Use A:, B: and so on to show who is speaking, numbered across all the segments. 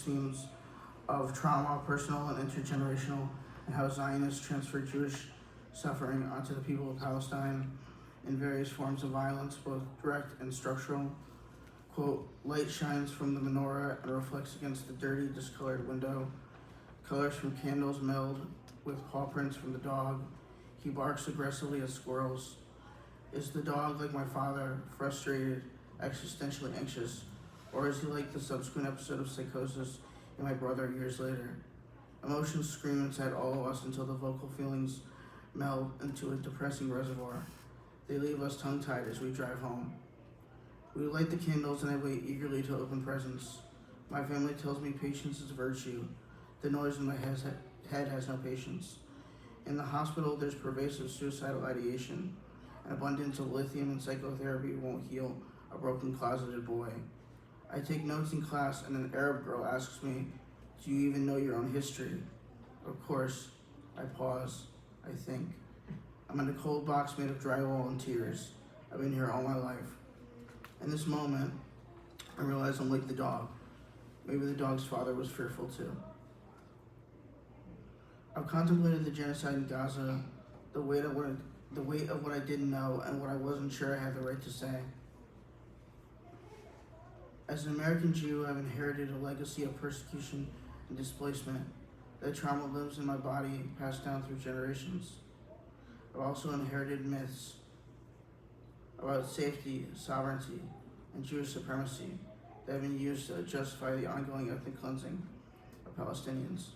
A: themes of trauma, personal and intergenerational, and how Zionists transfer Jewish suffering onto the people of Palestine in various forms of violence, both direct and structural. Quote, light shines from the menorah and reflects against the dirty, discolored window. Colors from candles meld with paw prints from the dog. He barks aggressively at squirrels. Is the dog like my father, frustrated, existentially anxious, or is he like the subsequent episode of psychosis in my brother years later? Emotions scream inside all of us until the vocal feelings meld into a depressing reservoir. They leave us tongue-tied as we drive home. We light the candles and I wait eagerly to open presents. My family tells me patience is a virtue. The noise in my head has no patience. In the hospital, there's pervasive suicidal ideation. An abundance of lithium and psychotherapy won't heal a broken, closeted boy. I take notes in class and an Arab girl asks me, do you even know your own history? Of course. I pause. I think. I'm in a cold box made of drywall and tears. I've been here all my life. In this moment, I realize I'm like the dog. Maybe the dog's father was fearful too. I've contemplated the genocide in Gaza, the weight of what I didn't know and what I wasn't sure I had the right to say. As an American Jew, I've inherited a legacy of persecution and displacement. That trauma lives in my body, passed down through generations. I've also inherited myths about safety, sovereignty, and Jewish supremacy that have been used to justify the ongoing ethnic cleansing of Palestinians.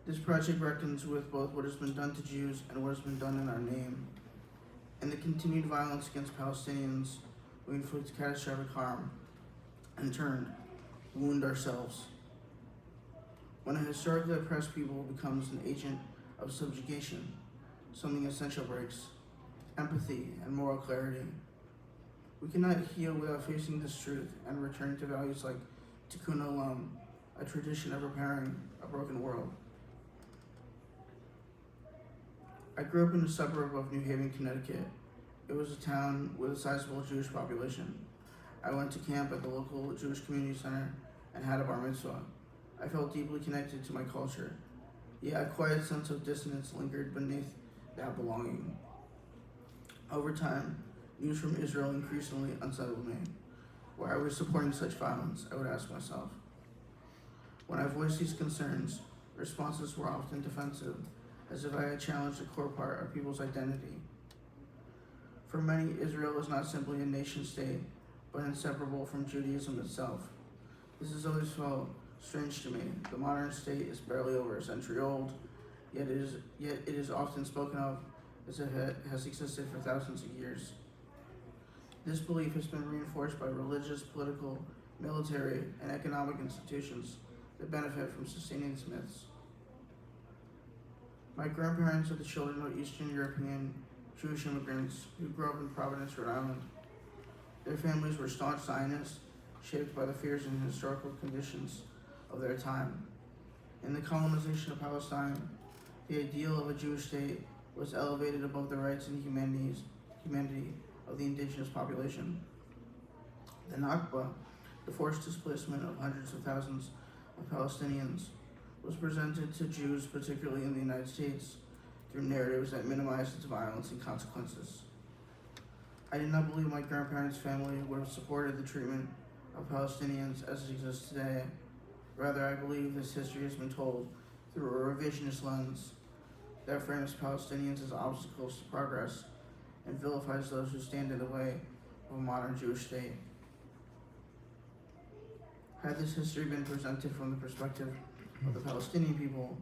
A: This project reckons with both what has been done to Jews and what has been done in our name. In the continued violence against Palestinians, we inflict catastrophic harm, and in turn, wound ourselves. When a historically oppressed people becomes an agent of subjugation, something essential breaks: empathy and moral clarity. We cannot heal without facing this truth and returning to values like tikkun olam, a tradition of repairing a broken world. I grew up in a suburb of New Haven, Connecticut. It was a town with a sizable Jewish population. I went to camp at the local Jewish community center and had a bar mitzvah. I felt deeply connected to my culture, yet a quiet sense of dissonance lingered beneath that belonging. Over time, news from Israel increasingly unsettled me. Why are we supporting such violence? I would ask myself. When I voiced these concerns, responses were often defensive, as if I had challenged a core part of people's identity. For many, Israel is not simply a nation state, but inseparable from Judaism itself. This has always felt strange to me. The modern state is barely over a century old, yet it is often spoken of as if it has existed for thousands of years. This belief has been reinforced by religious, political, military, and economic institutions that benefit from sustaining these myths. My grandparents are the children of Eastern European Jewish immigrants who grew up in Providence, Rhode Island. Their families were staunch Zionists, shaped by the fears and historical conditions of their time. In the colonization of Palestine, the ideal of a Jewish state was elevated above the rights and humanity of the indigenous population. The Nakba, the forced displacement of hundreds of thousands of Palestinians, was presented to Jews, particularly in the United States, through narratives that minimized its violence and consequences. I did not believe my grandparents' family would have supported the treatment of Palestinians as it exists today. Rather, I believe this history has been told through a revisionist lens that frames Palestinians as obstacles to progress and vilifies those who stand in the way of a modern Jewish state. Had this history been presented from the perspective of the Palestinian people,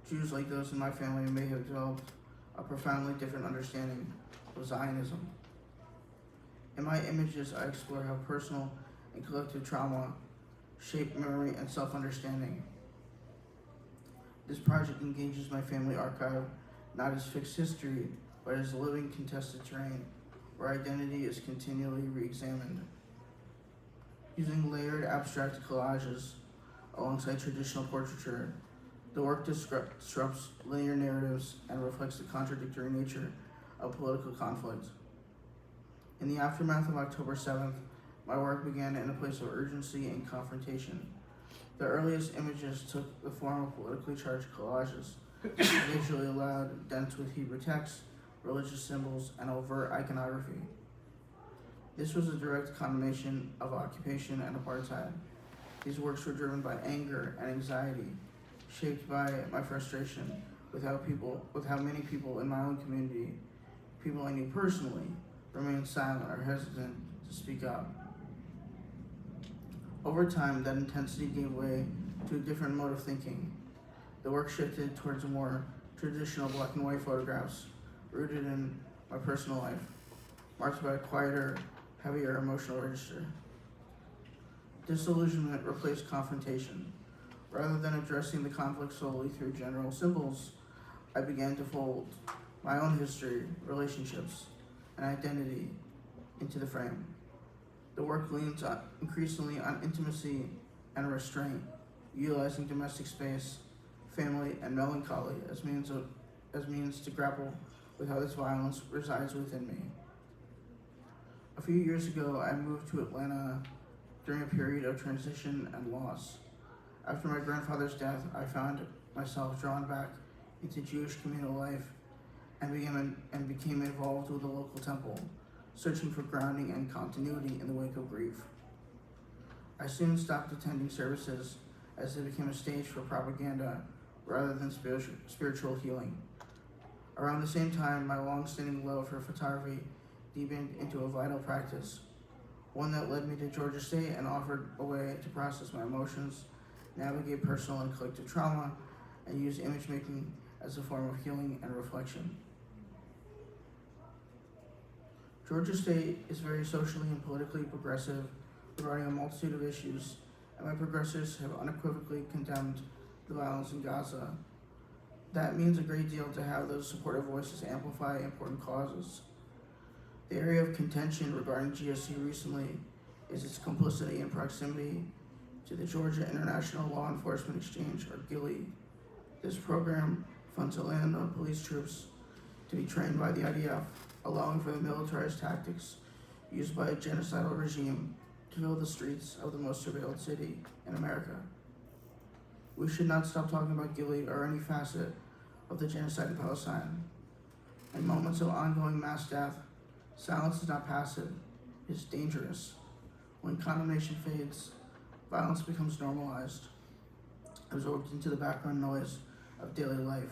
A: Jews like those in my family may have developed a profoundly different understanding of Zionism. In my images, I explore how personal and collective trauma shape memory and self-understanding. This project engages my family archive not as fixed history, but as living contested terrain where identity is continually re-examined. Using layered abstract collages alongside traditional portraiture, the work disrupts linear narratives and reflects the contradictory nature of political conflict. In the aftermath of October 7th, My work began in a place of urgency and confrontation. The earliest images took the form of politically charged collages, visually loud, dense with Hebrew text, religious symbols, and overt iconography. This was a direct condemnation of occupation and apartheid. These works were driven by anger and anxiety, shaped by my frustration with how many people in my own community, people I knew personally, remained silent or hesitant to speak up. Over time, that intensity gave way to a different mode of thinking. The work shifted towards more traditional black and white photographs, rooted in my personal life, marked by a quieter, heavier emotional register. Disillusionment replaced confrontation. Rather than addressing the conflict solely through general symbols, I began to fold my own history, relationships, and identity into the frame. The work leans increasingly on intimacy and restraint, utilizing domestic space, family, and melancholy as means to grapple with how this violence resides within me. A few years ago, I moved to Atlanta during a period of transition and loss. After my grandfather's death, I found myself drawn back into Jewish communal life and became involved with the local temple, searching for grounding and continuity in the wake of grief. I soon stopped attending services as they became a stage for propaganda rather than spiritual healing. Around the same time, my long-standing love for photography deepened into a vital practice, one that led me to Georgia State and offered a way to process my emotions, navigate personal and collective trauma, and use image making as a form of healing and reflection. Georgia State is very socially and politically progressive regarding a multitude of issues, and my professors have unequivocally condemned the violence in Gaza. That means a great deal to have those supportive voices amplify important causes. The area of contention regarding GSU recently is its complicity and proximity to the Georgia International Law Enforcement Exchange, or GILEE. This program funds Atlanta police troops to be trained by the IDF, allowing for the militarized tactics used by a genocidal regime to fill the streets of the most surveilled city in America. We should not stop talking about GILEE or any facet of the genocide in Palestine. In moments of ongoing mass death, silence is not passive, it is dangerous. When condemnation fades, violence becomes normalized, absorbed into the background noise of daily life.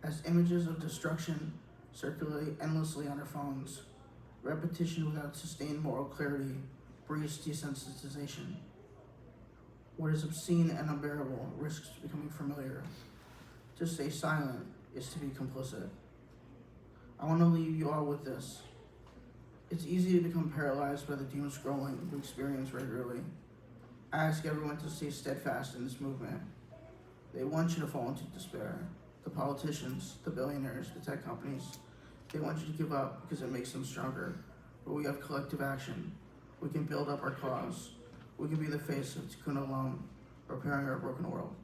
A: As images of destruction circulate endlessly on our phones, repetition without sustained moral clarity breeds desensitization. What is obscene and unbearable risks becoming familiar. To stay silent is to be complicit. I want to leave you all with this. It's easy to become paralyzed by the doom scrolling we experience regularly. I ask everyone to stay steadfast in this movement. They want you to fall into despair. The politicians, the billionaires, the tech companies, they want you to give up because it makes them stronger. But we have collective action. We can build up our cause. We can be the face of Tikkun Olam, repairing our broken world.